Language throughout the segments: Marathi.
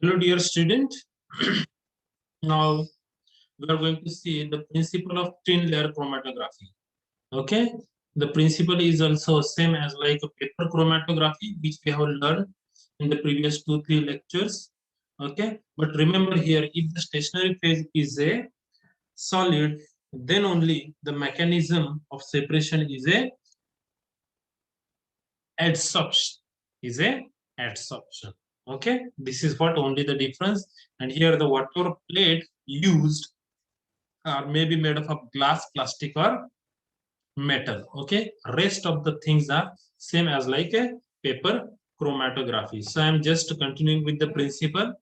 Hello, dear student. Now we are going to see the principle of thin layer chromatography. Okay, the principle is also same as like a paper chromatography, which we have learned in the previous 2-3 lectures. Okay, but remember here, if the stationary phase is a solid, then only the mechanism of separation is a adsorption. Is a adsorption. Okay, this is what only the difference. And here the whatever plate used are maybe made up of glass, plastic, or metal. Okay, rest of the things are same as like a paper chromatography. So I'm just continuing with the principle.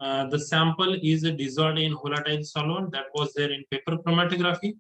The sample is dissolved in volatile solvent that was there in paper chromatography.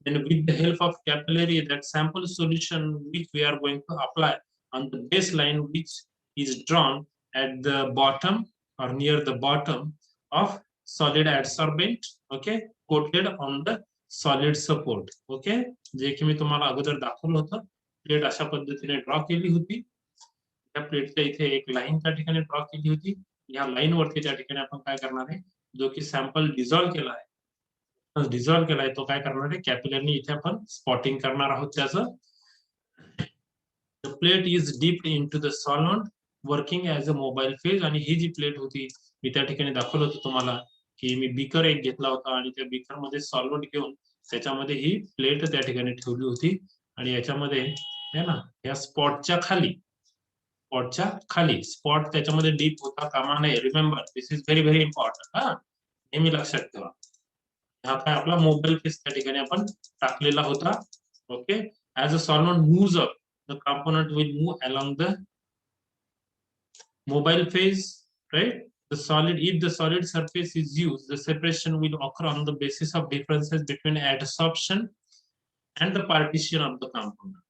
And with the help of capillary, that sample solution which we are going to apply on the baseline, which is drawn at the bottom or near the bottom of solid adsorbent, okay, coated on the solid support. Okay, जे की मी तुम्हाला अगोदर दाखवलं होतं. प्लेट अशा पद्धतीने ड्रॉ केली होती. त्या प्लेटच्या इथे एक लाईन त्या ठिकाणी ड्रॉ केली होती. या लाईन वरती त्या ठिकाणी आपण काय करणार आहे, जो की सॅम्पल डिझॉल्व्ह केला आहे, डिझॉल्व्ह केलाय तो काय करणार आहे, कॅपिलरनी इथे आपण स्पॉटिंग करणार आहोत त्याचं. The plate is dipped into the solvent working as a mobile phase. आणि ही जी प्लेट होती मी त्या ठिकाणी दाखवलं होतं तुम्हाला की मी बीकर एक घेतला होता आणि त्या बीकर मध्ये सॉल्व्हेंट घेऊन त्याच्यामध्ये ही प्लेट त्या ठिकाणी ठेवली होती आणि याच्यामध्ये है ना, या स्पॉटच्या खाली स्पॉट त्याच्यामध्ये डीप होता कामा नये. Remember, this is very very important. हा, नेहमी लक्षात ठेवा. हा काय आपला मोबाईल फेस त्या ठिकाणी आपण टाकलेला होता. Okay, as a solvent moves up, the component will move along the mobile phase, right? If the solid surface is used, the separation will occur on the basis of differences between adsorption and the partition of the component.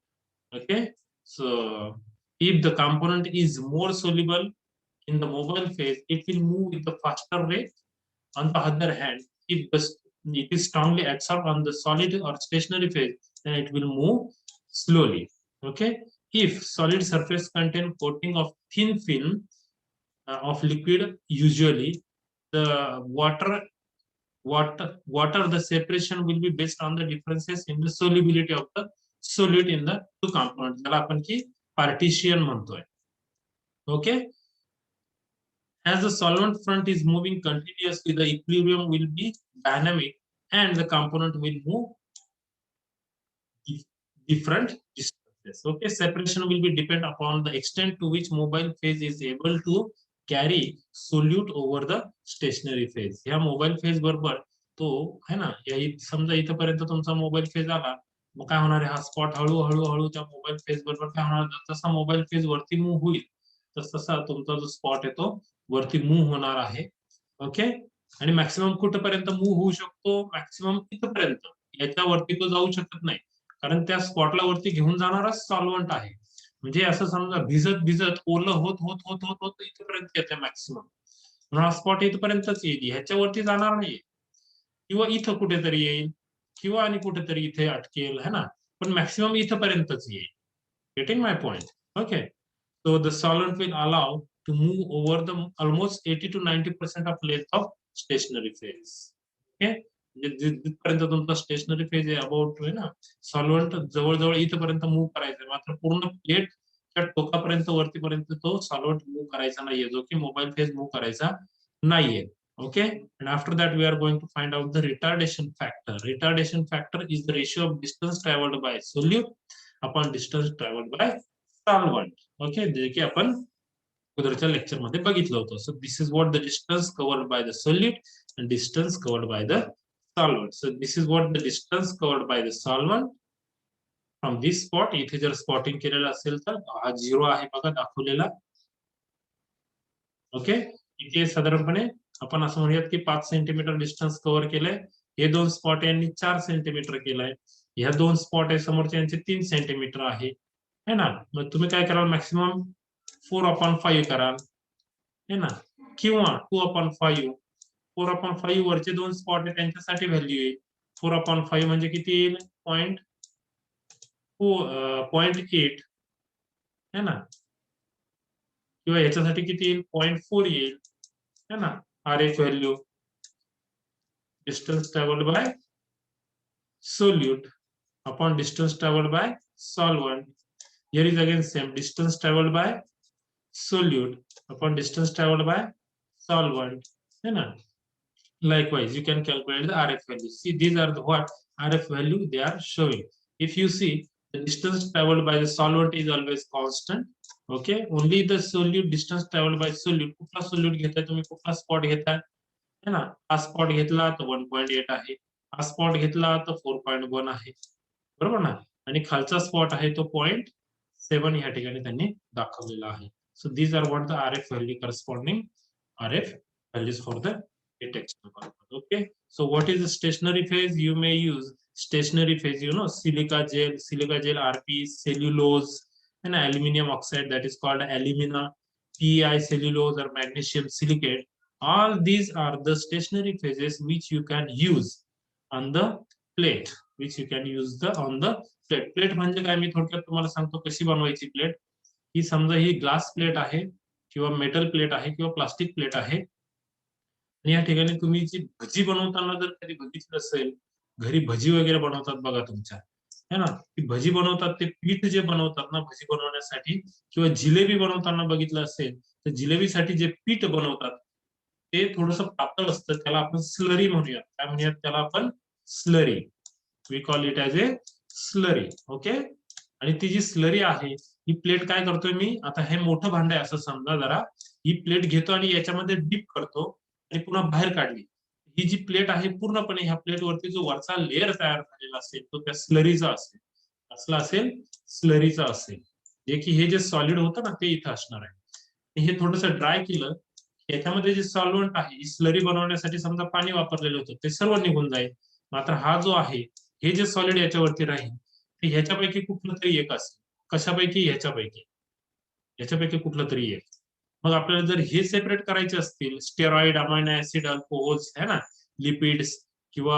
Okay, so if the component is more soluble in the mobile phase, it will move with the faster rate. On the other hand, if it is strongly adsorbed on the solid or stationary phase, then it will move slowly. Okay, if solid surface contain coating of thin film of liquid, usually the water the separation will be based on the differences in the solubility of the solute in the two components, ज्याला आपण की partition म्हणतोय. Okay, as the solvent front is moving continuously, the equilibrium will be dynamic and the component will move different distances. Okay, separation will be depend upon the extent to which mobile phase is able to carry solute over the stationary phase. ह्या मोबाईल फेज बरोबर तो है ना, समजा इथपर्यंत तुमचा मोबाईल फेज आला, मग काय होणार आहे, हा स्पॉट हळूहळू हळू त्या मोबाईल फेज बरोबर काय होणार, जसा मोबाईल फेज वरती मूव्ह होईल तसा तुमचा जो स्पॉट आहे तो वरती मूव्ह होणार आहे. ओके, आणि मॅक्सिमम कुठपर्यंत मूव्ह होऊ शकतो, मॅक्सिमम इथपर्यंत, याच्यावरती तो जाऊ शकत नाही, कारण त्या स्पॉटला वरती घेऊन जाणारा सॉल्व्हंट आहे. म्हणजे असं समजा भिजत भिजत ओलं होत होत होत होत होत इथपर्यंत येते मॅक्सिमम, म्हणून हा स्पॉट इथपर्यंतच येईल, ह्याच्यावरती जाणार नाहीये, किंवा इथं कुठेतरी येईल, किंवा आणि कुठेतरी इथे अटकेल, है ना, पण मॅक्सिमम इथपर्यंतच येईल. Getting my point? Okay, so the solvent will allow to move over the almost 80 to 90% of length of stationary phase. Okay, जिथपर्यंत तुमचा स्टेशनरी फेज आहे अबाउट आहे ना, सॉल्व्हंट जवळजवळ इथपर्यंत मूव्ह करायचं, मात्र पूर्ण प्लेटच्या टोकापर्यंत वरतीपर्यंत तो सॉल्व्हंट मूव्ह करायचा नाहीये, जो की मोबाईल फेज मूव्ह करायचा नाहीये. Okay, and after that we are going to find out the retardation factor. Retardation factor is the ratio of distance traveled by solute upon distance traveled by solvent. Okay, जे की आपण अगोदरच्या लेक्चर मध्ये बघितलं होतं. So this is what the distance covered by the solute and distance covered by the solvent. So this is what the distance covered by the solvent from this spot. इथे जर स्पॉटिंग केलेलं असेल तर हा 0 आहे बघा दाखवलेला. ओके, इथे साधारणपणे आपण असं म्हणूयात की 5 सेंटीमीटर डिस्टन्स कव्हर केलंय. हे दोन स्पॉट यांनी 4 सेंटीमीटर केलंय, ह्या दोन स्पॉट आहे समोरच्या यांचे 3 सेंटीमीटर आहे, है ना. मग तुम्ही काय कराल, मॅक्सिमम 4/5 कराल, है ना, किंवा 2/5. 4/5 वरचे दोन स्पॉट आहे त्यांच्यासाठी व्हॅल्यू येईल 4/5 म्हणजे किती येईल, 0.8, है ना, किंवा याच्यासाठी किती येईल, 0.4 येईल. है ना, RF value, distance traveled by solute upon distance traveled by solvent. Here is again same, distance traveled by solute upon distance traveled by solvent, है ना. Likewise, you can calculate the RF value. See, these are the what RF value they are showing. If you see, the distance traveled by the solvent is always constant. Okay, only the solute distance traveled by solute. कुठला solute घेताय तुम्ही, कुठला spot घेताय, है ना. हा spot घेतला तर 1.8 आहे, हा spot घेतला तर 4.1 आहे, बरोबर ना. आणि खालचा spot आहे तो 0.7 या ठिकाणी त्यांनी दाखवलेला आहे. So these are what the RF value corresponding RF values for the textile purpose. Okay, so what is the stationary phase? You may use stationary phase, you know, silica gel, RP, cellulose, and aluminum oxide, that is called alumina, PI cellulose or magnesium silicate. All these are the stationary phases which you can use on the plate, which you can use the on the plate. Plate म्हणजे काय, मी थोडक्यात तुम्हाला सांगतो कशी बनवायची प्लेट. ही समजा ही ग्लास प्लेट आहे किंवा मेटल प्लेट आहे किंवा प्लास्टिक प्लेट आहे. आणि या ठिकाणी तुम्ही जी भजी बनवताना जर कधी बघितलं असेल, घरी भजी वगैरे बनवतात बघा तुमच्या, है ना. ती भजी बनवतात, ते पीठ जे बनवतात ना भजी बनवण्यासाठी, किंवा जिलेबी बनवताना बघितलं असेल तर जिलेबीसाठी जे पीठ बनवतात ते थोडस पातळ असतं, त्याला आपण स्लरी म्हणूयात. काय म्हणूयात त्याला आपण, slurry. We call it as a slurry. Okay, आणि ती जी स्लरी आहे ही प्लेट काय करतोय मी, आता हे मोठं भांड आहे असं समजा जरा, ही प्लेट घेतो आणि याच्यामध्ये डीप करतो आणि पुन्हा बाहेर काढली. ही जी प्लेट आहे पूर्णपणे ह्या प्लेटवरती जो वरचा लेअर तयार झालेला असेल तो त्या स्लरीचा असेल. असला असेल, स्लरीचा असेल, जे की हे जे सॉलिड होतं ना ते इथं असणार आहे. हे थोडस ड्राय केलं, याच्यामध्ये जे सॉल्व्हंट आहे, स्लरी बनवण्यासाठी समजा पाणी वापरलेलं होतं ते सर्व निघून जाईल. मात्र हा जो आहे, हे जे सॉलिड याच्यावरती राहील ते ह्याच्यापैकी कुठलं तरी एक असेल. कशापैकी, ह्याच्यापैकी कुठलं तरी एक. मग आपल्याला जर हे सेपरेट करायचे असतील, स्टेरॉइड, अमायनो ऍसिड, अल्कोहोल्स, है ना, लिपिड्स किंवा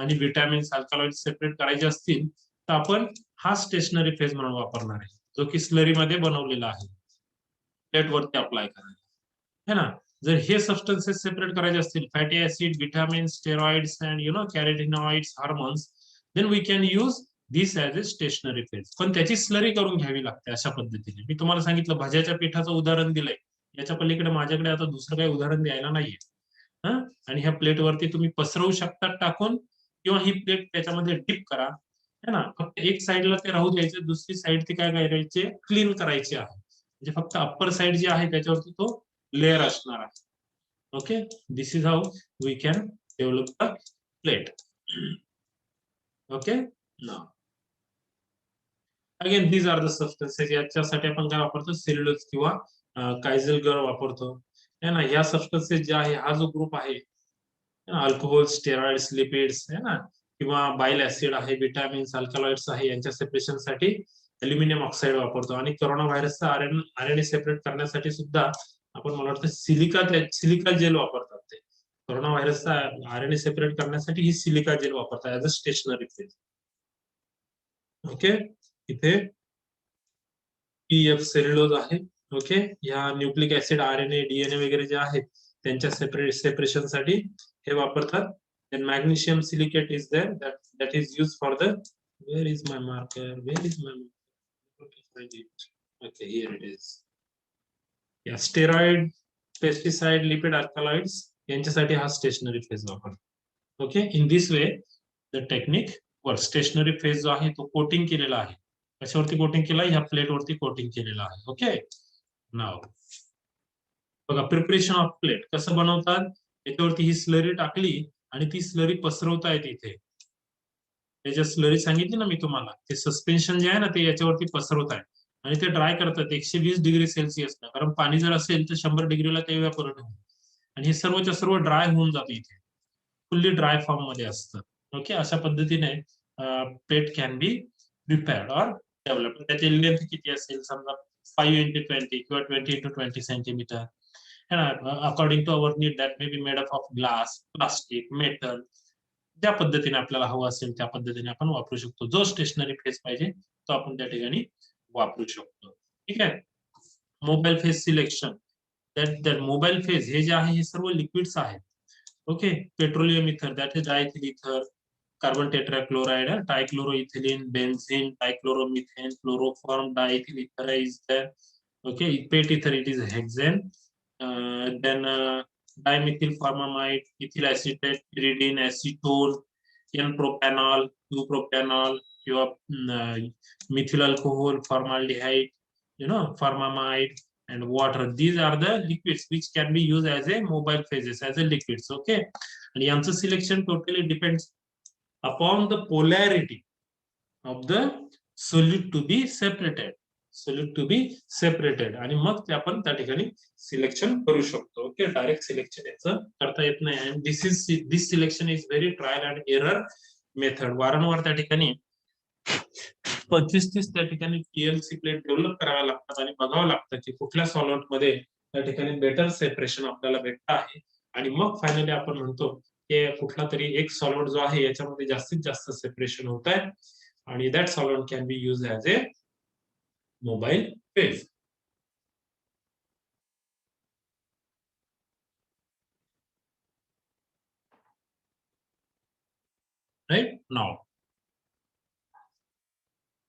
आणि विटॅमिन्स, अल्कलॉइड सेपरेट करायचे असतील तर आपण हा स्टेशनरी फेज म्हणून वापरणार आहे, जो की स्लरी मध्ये बनवलेला आहे, प्लेट वरती अप्लाय करायला, है ना. जर हे सबस्टन्सेस सेपरेट करायचे असतील, fatty acid, vitamins, steroids and you know carotenoids, hormones, then we can use this as a stationary phase. पण त्याची स्लरी करून घ्यावी लागते अशा पद्धतीने. मी तुम्हाला सांगितलं भाज्याच्या पिठाचं उदाहरण दिलंय, याच्या पलीकडे माझ्याकडे आता दुसरं काही उदाहरण द्यायला नाहीये. हा, आणि ह्या प्लेटवरती तुम्ही पसरवू शकता टाकून, किंवा ही प्लेट त्याच्यामध्ये डिप करा, है ना. फक्त एक साईडला ते राहू द्यायचे, दुसरी साईड ती काय करायचे, क्लीन करायची आहे. म्हणजे फक्त अप्पर साईड जी आहे त्याच्यावरती तो लेअर असणार आहे. Okay, this is how we can develop the plate. Okay, now again these are the substances. याच्यासाठी आपण काय वापरतो, सेल्युलोज किंवा कायझल गर वापरतो, है ना. ह्या सबस्टन्सेस जे आहे, हा जो ग्रुप आहे, अल्कोहोल, स्टेरॉइड्स, लिपिड्स, है ना, किंवा बाईल ऍसिड आहे, विटामिन्स, अल्कलॉइड्स आहे, यांच्या सेपरेशनसाठी अल्युमिनियम ऑक्साईड वापरतो. आणि कोरोना व्हायरसचा आरएनए सेपरेट करण्यासाठी सुद्धा आपण, मला वाटतं सिलिका जेल वापरतात ते. कोरोना व्हायरसचा आरएनए सेपरेट करण्यासाठी ही सिलिका जेल वापरतात as a stationary phase. Okay, इथे पीएफ सेल्युलोज आहे. ओके, ह्या न्यूक्लिक ऍसिड, आरएनए, डीएनए वगैरे जे आहेत त्यांच्या सेपरेशनसाठी हे वापरतात. then magnesium silicate is there, that is used for the, where is my marker, okay, here it is. Yeah, steroid, pesticide, lipid, alkaloids यांच्यासाठी हा स्टेशनरी फेज वापरतो. Okay, in this way the technique वर स्टेशनरी फेज जो आहे तो कोटिंग केलेला आहे. कशावरती कोटिंग केला, ह्या प्लेटवरती कोटिंग केलेला आहे. ओके, नाव बघा, प्रिपरेशन ऑफ प्लेट कसं बनवतात. याच्यावरती ही स्लरी टाकली आणि ती स्लरी पसरवता येते इथे. त्याच्या स्लरी सांगितली ना मी तुम्हाला, ते सस्पेन्शन जे आहे ना ते याच्यावरती पसरवत आहे आणि ते ड्राय करतात 120 डिग्री सेल्सिअसला. कारण पाणी जर असेल तर 100 डिग्रीला ते इव्हॅपोरेट होईल आणि हे सर्वच्या सर्व ड्राय होऊन जाते इथे, फुल्ली ड्राय फॉर्म मध्ये असतं. ओके, अशा पद्धतीने प्लेट कॅन बी प्रिपेअर्ड और डेव्हलप. त्याची लेंथ किती असेल, समजा 5x20 किंवा 20x20 सेंटीमीटर, है ना. According to our need, that may be made up of glass, plastic, metal. ज्या पद्धतीने आपल्याला हवं असेल त्या पद्धतीने आपण वापरू शकतो. जो स्टेशनरी फेज पाहिजे तो आपण त्या ठिकाणी वापरू शकतो. ठीक आहे. Mobile phase selection, that mobile phase हे जे आहे हे सर्व लिक्विड्स आहेत. ओके, पेट्रोलियम इथर दॅट इज डायथिल इथर, carbon tetrachloride, trichloroethylene, benzene, dichloromethane, chloroform, diethyl ether is there. Okay, pet ether it is hexane. Then dimethyl formamide, ethyl acetate, pyridine, acetone, N-propanol, 2-propanol, your methyl alcohol, formaldehyde, formamide and water. These are the liquids which can be used as a mobile phases, as a liquids. Okay, and यांचं selection totally depends upon the polarity of the solute to be separated. Solute to be separated. आणि मग ते आपण त्या ठिकाणी सिलेक्शन करू शकतो. ओके, डायरेक्ट सिलेक्शन याचं करता येत नाही. आणि this selection is very trial and error method. वारंवार त्या ठिकाणी 25-30 त्या ठिकाणी टीएलसी प्लेट डेव्हलप कराव्या लागतात आणि बघावं लागतं की कुठल्या सॉल्व्हंट मध्ये त्या ठिकाणी बेटर सेपरेशन आपल्याला भेटत आहे. आणि मग फायनली आपण म्हणतो की कुठला तरी एक सॉल्व्हंट जो आहे याच्यामध्ये जास्तीत जास्त सेपरेशन होत आहे आणि that solvent can be use as A mobile phase. Right now,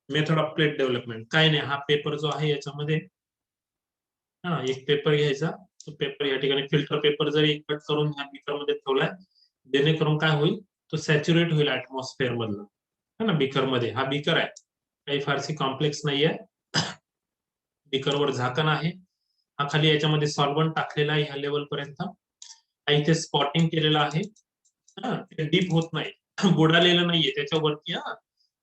method of plate development काय नाही. हा पेपर जो आहे याच्यामध्ये एक पेपर घ्यायचा. तो पेपर या ठिकाणी फिल्टर पेपर जरी कट करून ह्या बीकर मध्ये ठेवलाय, जेणेकरून काय होईल, तो सॅच्युरेट होईल ऍटमॉस्फिअर मधलं, है ना, बीकर मध्ये. हा बीकर आहे, काही फारशी कॉम्प्लेक्स नाहीये. बीकरवर झाकण आहे. हा खाली याच्यामध्ये सॉल्व्हंट टाकलेला आहे ह्या लेवल पर्यंत. हा इथे स्पॉटिंग केलेला आहे. ते डीप होत नाही, बुडालेलं नाहीये त्याच्यावरती.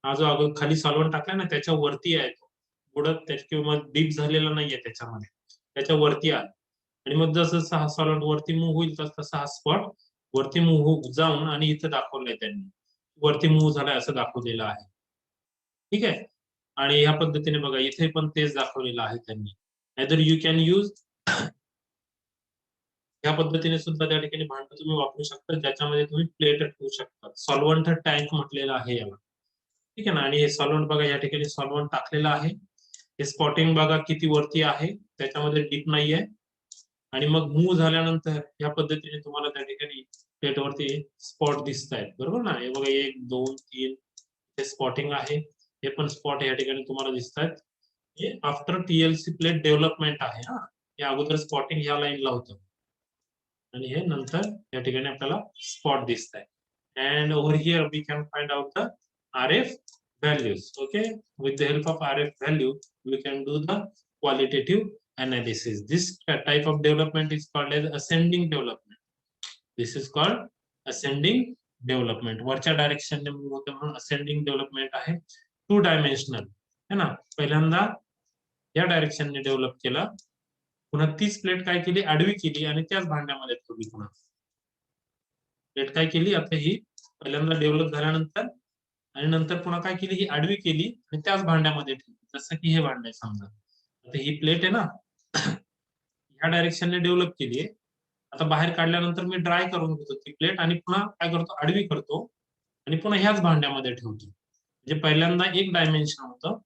हा जो अगोदर खाली सॉल्व्हंट टाकलाय ना त्याच्यावरती आहे तो, बुडत किंवा डीप झालेला नाहीये त्याच्यामध्ये, त्याच्यावरती आहे. आणि मग जसं जसं हा सॉल्व्हंट वरती मूव्ह होईल तसं तसा हा स्पॉट वरती मूव्ह जाऊन आणि इथं दाखवलंय त्यांनी, वरती मूव्ह झालाय असं दाखवलेलं आहे. ठीक आहे. आणि ह्या पद्धतीने बघा इथे पण तेच दाखवलेलं आहे त्यांनी. नाहीतर यू कॅन यूज या पद्धतीने सुद्धा त्या ठिकाणी भांड तुम्ही वापरू शकता, ज्याच्यामध्ये तुम्ही प्लेट ठेवू शकता. सॉल्व्हंट टँक म्हटलेलं आहे याला. ठीक आहे ना. आणि हे सॉल्व्हंट बघा या ठिकाणी सॉल्व्हंट टाकलेलं आहे. हे स्पॉटिंग बघा किती वरती आहे, त्याच्यामध्ये डीप नाहीये. आणि मग मूव्ह झाल्यानंतर या पद्धतीने तुम्हाला त्या ठिकाणी प्लेटवरती स्पॉट दिसत आहेत, बरोबर ना. हे बघा 1 2 3 हे स्पॉटिंग आहे. हे पण स्पॉट या ठिकाणी तुम्हाला दिसत आहेत. हे आफ्टर टीएलसी प्लेट डेव्हलपमेंट आहे. हे अगोदर स्पॉटिंग ह्या लाईनला होतं आणि हे नंतर या ठिकाणी आपल्याला स्पॉट दिसत आहे. and over here we can find out the RF values. Okay, with the help of RF value we can do the qualitative analysis. This type of development is called as ascending development. This is called ascending development. वरच्या डायरेक्शन ने मूव्ह होतं म्हणून ascending development आहे. 2 dimensional है ना. पहिल्यांदा या डायरेक्शन ने डेव्हलप केला, पुन्हा तीच प्लेट काय केली, आडवी केली आणि त्याच भांड्यामध्ये ठेवली. पुन्हा प्लेट काय केली, आता ही पहिल्यांदा डेव्हलप झाल्यानंतर आणि नंतर पुन्हा काय केली, ही आडवी केली आणि त्याच भांड्यामध्ये ठेवली. जसं की हे भांड आहे समजा. आता ही प्लेट आहे ना, ह्या डायरेक्शनने डेव्हलप केली आहे. आता बाहेर काढल्यानंतर मी ड्राय करून घेतो ती प्लेट आणि पुन्हा काय करतो, आडवी करतो आणि पुन्हा ह्याच भांड्यामध्ये ठेवतो. म्हणजे पहिल्यांदा एक डायमेन्शन होतं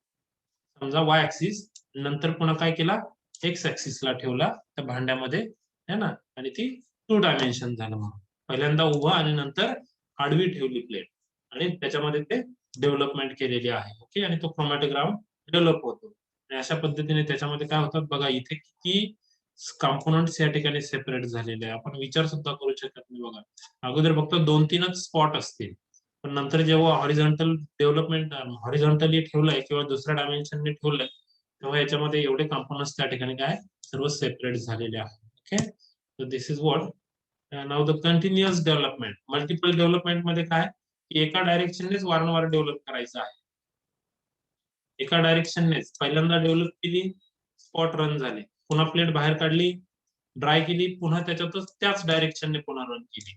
समजा वाय ऍक्सिस, नंतर पुन्हा काय केला, एक्स ऍक्सिसला ठेवला त्या भांड्यामध्ये, है ना. आणि ती 2 डायमेन्शन झालं. मग पहिल्यांदा उभा आणि नंतर आडवी ठेवली प्लेट आणि त्याच्यामध्ये ते डेव्हलपमेंट केलेली आहे. ओके, आणि तो क्रोमॅटोग्राम डेव्हलप होतो. आणि अशा पद्धतीने त्याच्यामध्ये काय होतात बघा, इथे किती कॉम्पोनंट्स या ठिकाणी सेपरेट झालेले आहे. आपण विचार सुद्धा करू शकत नाही बघा. अगोदर फक्त 2-3च स्पॉट असतील, पण नंतर जेव्हा हॉरिझॉन्टल डेव्हलपमेंट हॉरिझॉन्टली ठेवलंय किंवा दुसऱ्या डायमेन्शनने ठेवलंय, तेव्हा याच्यामध्ये एवढे कॉम्पोनंट्स त्या ठिकाणी काय सर्व सेपरेट झालेले आहेत. Okay, so this is what now the continuous development. Multiple development मध्ये काय, एका डायरेक्शननेच वारंवार डेव्हलप करायचं आहे. एका डायरेक्शननेच पहिल्यांदा डेव्हलप केली, स्पॉट रन झाले, पुन्हा प्लेट बाहेर काढली, ड्राय केली, पुन्हा त्याच्यातच त्याच डायरेक्शनने पुन्हा रन केली,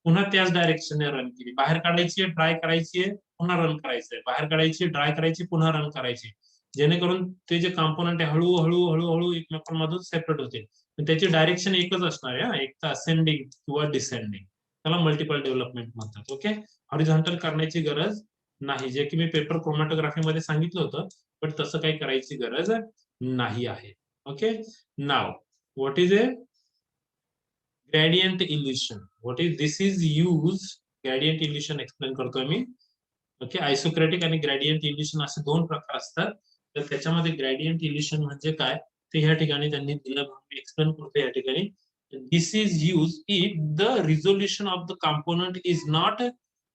पुन्हा त्याच डायरेक्शनने रन केली. बाहेर काढायची, ड्राय करायची, पुन्हा रन करायचंय, बाहेर काढायची, ड्राय करायची, पुन्हा रन करायची, जेणेकरून ते जे कॉम्पोनंट आहे हळूहळू हळूहळू एकमेकांमधून सेपरेट होते. त्याची डायरेक्शन एकच असणार आहे, एक तर असेंडिंग किंवा डिसेंडिंग. त्याला मल्टिपल डेव्हलपमेंट म्हणतात. ओके, हॉरिझॉन्टल करण्याची गरज नाही, जे की मी पेपर क्रोमॅटोग्राफी मध्ये सांगितलं होतं, पण तसं काही करायची गरज नाही आहे. Okay. Now, what is a gradient illusion? What is this? Is used gradient illusion explain करतोय मी. ओके, आयसोक्रेटिक आणि ग्रेडियंट इल्युशन असे दोन प्रकार असतात. तर त्याच्यामध्ये ग्रेडियंट इल्युशन म्हणजे काय ते ह्या ठिकाणी त्यांनी दिलं, मी एक्सप्लेन करतो या ठिकाणी. This is use if the resolution of the component is not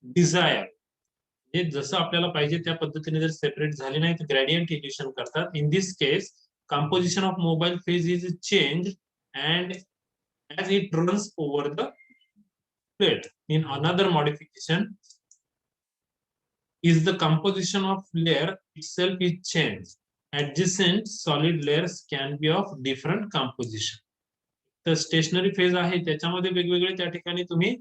desire. हे जसं आपल्याला पाहिजे त्या पद्धतीने जर सेपरेट झाले नाही तर ग्रेडियंट इल्युशन करतात. In this case composition of mobile phase is changed and as it runs over the plate. In another modification is the composition of layer itself is changed. Adjacent solid layers can be of different composition. तर स्टेशनरी फेज आहे त्याच्यामध्ये वेगवेगळे त्या ठिकाणी तुम्ही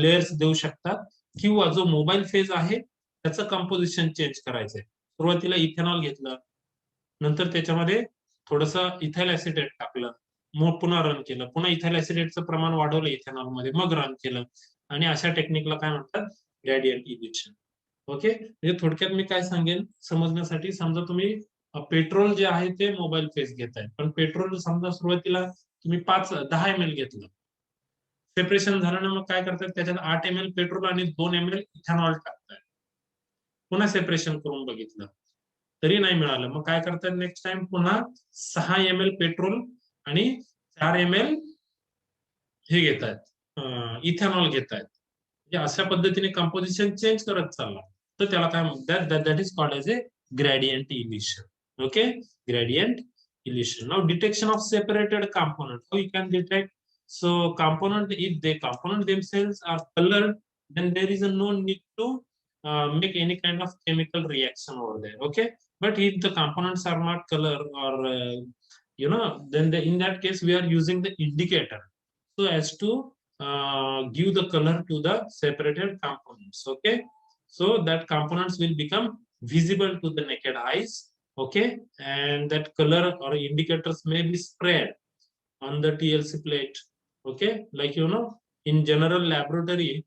लेयर्स देऊ शकता, किंवा जो मोबाईल फेज आहे त्याचं कंपोजिशन चेंज करायचंय. सुरुवातीला इथेनॉल घेतलं, नंतर त्याच्यामध्ये थोडस इथाइल ऍसिटेट टाकलं, मग पुन्हा रन केलं, पुन्हा इथाइल ऍसिटेटचं प्रमाण वाढवलं इथेनॉल मध्ये, मग रन केलं, आणि अशा टेक्निकला काय म्हणतात, ग्रेडियंट इल्युशन. ओके, म्हणजे थोडक्यात मी काय सांगेन समजण्यासाठी, समजा तुम्ही पेट्रोल जे आहे ते मोबाईल फेज घेताय, पण पेट्रोल समजा सुरुवातीला तुम्ही 10 ml घेतलं, सेपरेशन झालं ना, मग काय करतात त्याच्यात 8 ml पेट्रोल आणि 2 ml इथेनॉल टाकतात. पुन्हा सेपरेशन करून बघितलं तरी नाही मिळालं, मग काय करतात नेक्स्ट टाइम पुन्हा 6 ml पेट्रोल आणि 4 ml हे घेतात इथेनॉल घेतात. अशा पद्धतीने कंपोजिशन चेंज करत चालला, तर त्याला काय म्हणतात, that is called as a gradient illusion. Okay, gradient illusion. Now detection of separated component, how you can detect? So component, if the component themselves are colored, then there is no need to make any kind of chemical reaction over there. Okay, but if the components are not color or then in that case we are using the indicator so as to give the color to the separated components. Okay, so that components will become visible to the naked eyes. Okay, and that color or indicators may be spread on the TLC plate. Okay, like in general laboratory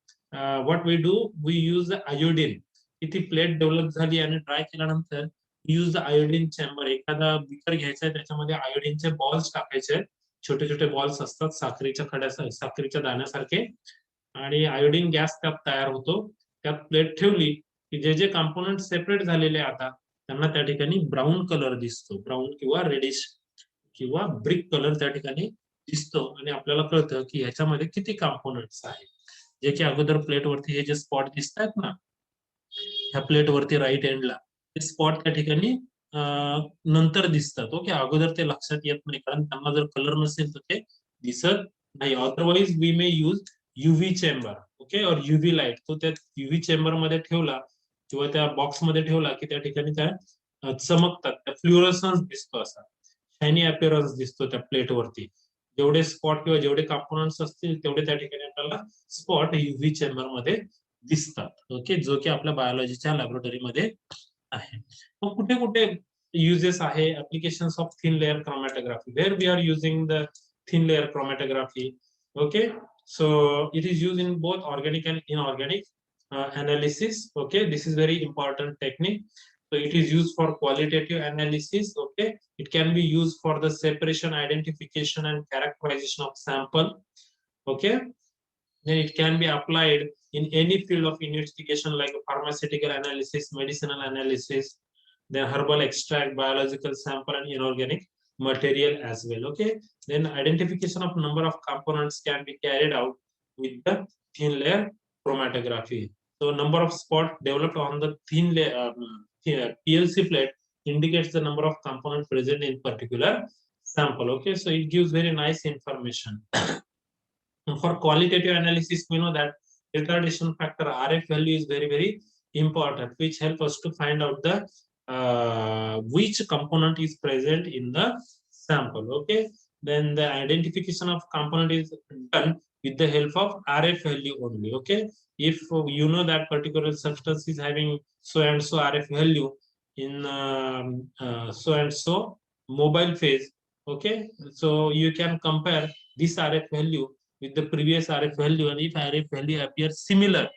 what we do, we use the iodine. इथे प्लेट डेव्हलप झाली आणि ड्राय केल्यानंतर यूज द आयोडीन चेंबर. एखादा बिकर घ्यायचा, त्याच्यामध्ये आयोडीनचे बॉल्स टाकायचे, छोटे छोटे बॉल्स असतात साखरेच्या खड्या, साखरेच्या दाण्यासारखे, आणि आयोडीन गॅस त्यात तयार होतो. त्यात प्लेट ठेवली की जे जे कंपोनंट सेपरेट झालेले आता त्यांना त्या ठिकाणी ब्राऊन कलर दिसतो, ब्राऊन किंवा रेडिश किंवा ब्रिक कलर त्या ठिकाणी दिसतो, आणि आपल्याला कळतं की ह्याच्यामध्ये किती कंपोनंट्स आहेत. जे की अगोदर प्लेट वरती हे जे स्पॉट दिसतात ना, ह्या प्लेट वरती राईट एंडला ते स्पॉट त्या ठिकाणी नंतर दिसतात. ओके, अगोदर ते लक्षात येत नाही, कारण त्यांना जर कलर नसेल तर ते दिसत नाही. Otherwise we may use UV chamber. Okay, और युव्ही लाईट तो त्या युव्ही चेंबर मध्ये ठेवला किंवा त्या बॉक्स मध्ये ठेवला की त्या ठिकाणी त्या चमकतात, त्या फ्ल्युरसन्स दिसतो, असा शायनी अपिअरन्स दिसतो त्या प्लेट वरती. जेवढे स्पॉट किंवा जेवढे कंपोनंट्स असतील तेवढे त्या ठिकाणी आपल्याला स्पॉट युव्ही चेंबर मध्ये दिसतात. ओके, जो की आपल्या बायोलॉजीच्या लॅबोरेटरीमध्ये आहे. मग कुठे कुठे युजेस आहे, applications of thin layer chromatography, where we are using the thin layer chromatography. Okay, so it is used in both organic and inorganic analysis. Okay, this is very important technique. So it is used for qualitative analysis. Okay, it can be used for the separation, identification and characterization of sample. Okay, then it can be applied in any field of investigation like pharmaceutical analysis, medicinal analysis, then herbal extract, biological sample and inorganic material as well. Okay, then identification of number of components can be carried out with the thin layer chromatography. So number of spot developed on the thin layer PLC plate indicates the number of components present in particular sample. Okay, so it gives very nice information. For qualitative analysis, we know that retardation factor RF value is very very important, which help us to find out the which component is present in the sample. Okay, then the identification of component is done with the help of RF value only. Okay, if you know that particular substance is having so and so RF value in so and so mobile phase. Okay, so you can compare this RF value with the previous RF value, and if RF value appears similar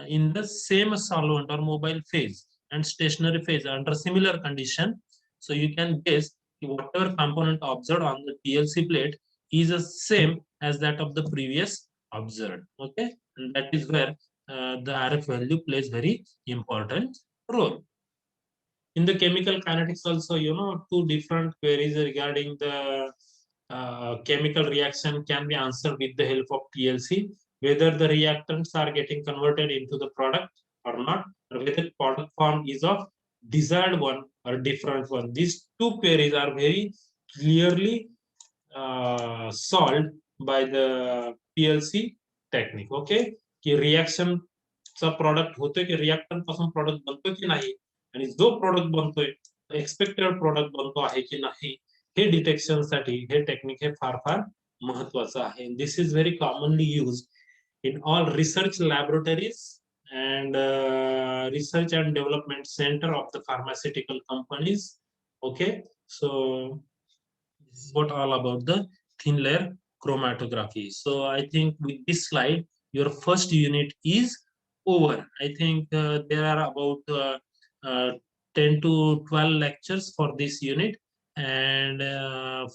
in the same solvent or mobile phase and stationary phase under similar condition, so you can guess whatever component observed on the PLC plate is the same as that of the previous observed. Okay, and that is where the RF value plays very important role. In the chemical kinetics also, two different queries regarding the chemical reaction can be answered with the help of PLC, whether the reactants are getting converted into the product or not, or whether product form is of desired one or different one. These two queries are very clearly solved by the PLC technique. Okay, की रिएक्शन चा प्रोडक्ट होतोय की रिएक्टंट पासून प्रोडक्ट बनतोय की नाही, आणि जो प्रोडक्ट बनतोय एक्सपेक्टेड प्रोडक्ट बनतो आहे की नाही, हे डिटेक्शन साठी हे टेक्निक हे फार फार महत्वाचं आहे. This is very commonly use in all research laboratories and research and development center of the pharmaceutical companies. Okay, so this is what all about the thin layer chromatography. So I think with this slide your first unit is over. I think there are about 10 to 12 lectures for this unit, and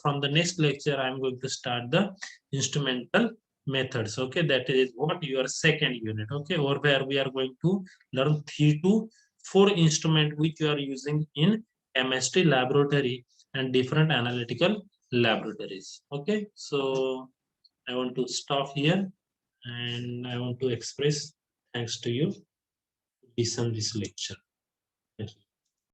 from the next lecture I'm going to start the instrumental methods. Okay, that is what your second unit. Okay, over where we are going to learn 3 to 4 instrument which you are using in chemistry laboratory and different analytical laboratories. Okay, so I want to stop here, and I want to express thanks to you to listen this lecture.